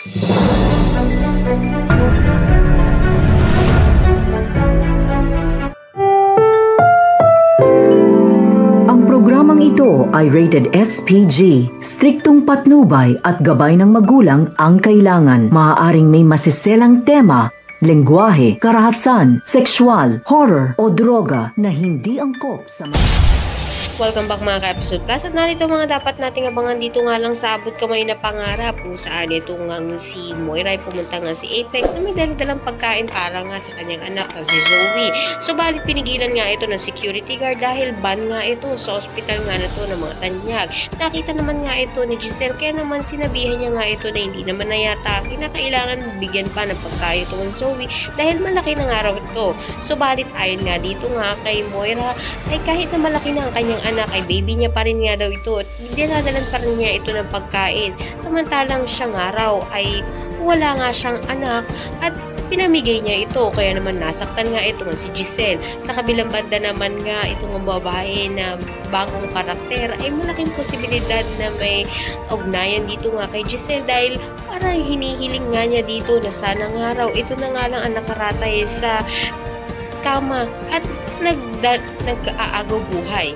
Ang programang ito ay rated SPG. Striktong patnubay at gabay ng magulang ang kailangan. Maaaring may masiselang tema, lengguwahe, karahasan, sexual, horror o droga na hindi angkop sa Welcome back mga ka-episode plus at narito mga dapat nating abangan dito nga lang sa abot kamay na pangarap kung saan ito nga si Moira ay pumunta nga si Apex na may dala-dalang pagkain para nga sa kanyang anak na si Zoe. Subalit pinigilan nga ito ng security guard dahil ban nga ito sa ospital nga na to ng mga tanyag. Nakita naman nga ito ni Giselle kaya naman sinabihan niya nga ito na hindi naman na yata kinakailangan bigyan pa ng pagkain itong Zoe dahil malaki na nga raw ito. Subalit ayon nga dito nga kay Moira ay kahit na malaki na ang kanyang anak ay baby niya pa rin nga daw ito at dinadalan pa rin niya ito ng pagkain. Samantalang siya nga raw ay wala nga siyang anak at pinamigay niya ito kaya naman nasaktan nga ito si Giselle. Sa kabilang banda naman nga itong babae na bagong karakter ay malaking posibilidad na may ugnayan dito nga kay Giselle dahil parang hinihiling nga niya dito na sana nga raw ito na nga lang ang nakaratay sa kama at nag-aagaw buhay.